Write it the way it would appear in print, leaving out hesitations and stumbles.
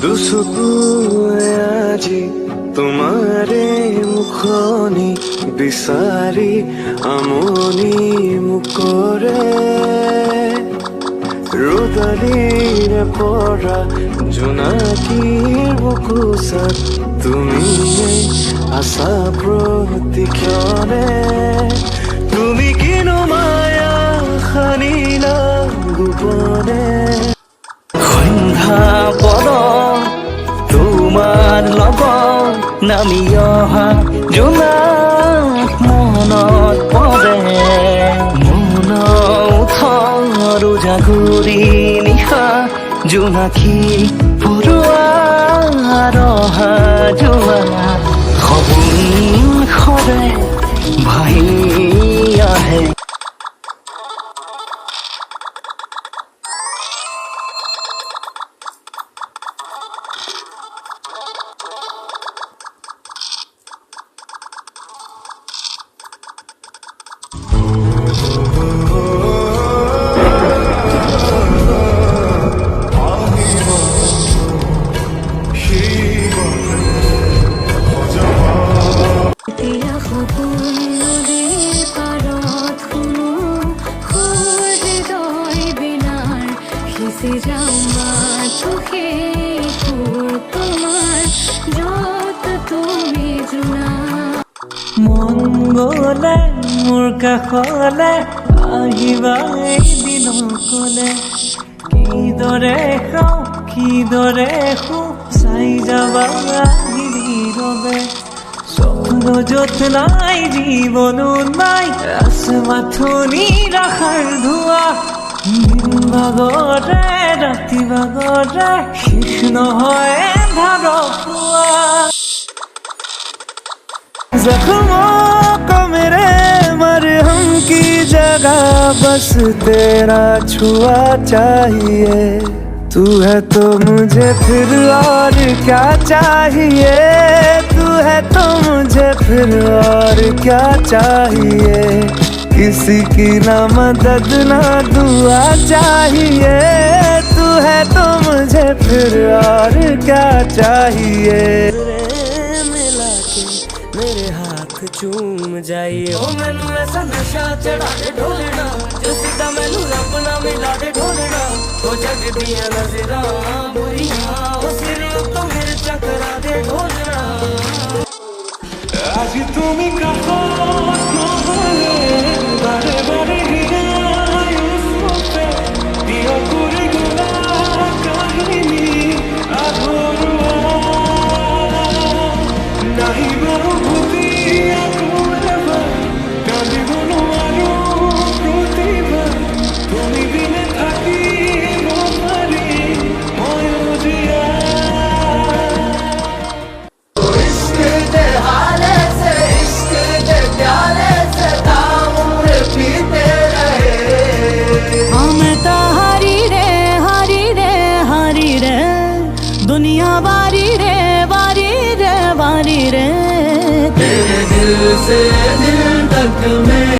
দুচকুৱে আজি তোমাৰে মুখনি বিচাৰি আমনি মোক কৰে। ৰ'দালিৰে পৰা জোনাকীৰ বুকুচাত তুমিয়ে আছা প্ৰতিক্ষণে। তুমি কিনো মায়া সানিলা গোপনে। সন্ধ্যা পদ তোমাৰ লগত নামি অহা জোনাক মনত পৰে। মন উঠৰ জাগৰি নিশা জোনাকী পৰুৱা ৰহা যোৱা সপোন সদায় ভাহি আহে। মন গলে মোৰ কাষলে আহিবা এদিন কলে। কিদৰে খাওঁ কিদৰে শু চাই যাবা নীৰৱে। স্বপ্ন য'ত নাই জীৱনো নাই আছে মাথো নিৰাশাৰ ধোৱা। দিন ভাগৰে ৰাতি ভাগৰে শেষ নহয় এন্ধাৰ পোৱা। जख्मों को मेरे मरहम की जगह बस तेरा छुआ चाहिए। तू है तो मुझे फिर और क्या चाहिए। तू है तो मुझे फिर और क्या चाहिए। किसी की ना मदद ना दुआ चाहिए। तू है तो मुझे फिर और क्या चाहिए। मेरे हाथ चूम जाइए ओ मैनू ऐसा नशा चढ़ा दे ढोलना। जो सीधा मैनू रब ना मिला दे ढोलना। ओ जग दियां नज़रां बुरियां ओ सिर तो मेरे चकरा दे ढोलना। आज তুমি कहो बारे बारे दिया पूरे गुला काहिनी अधूरा नहीं बरो दुनिया बारी रे बारी रे बारी रे। तेरे दिल से दिल तक में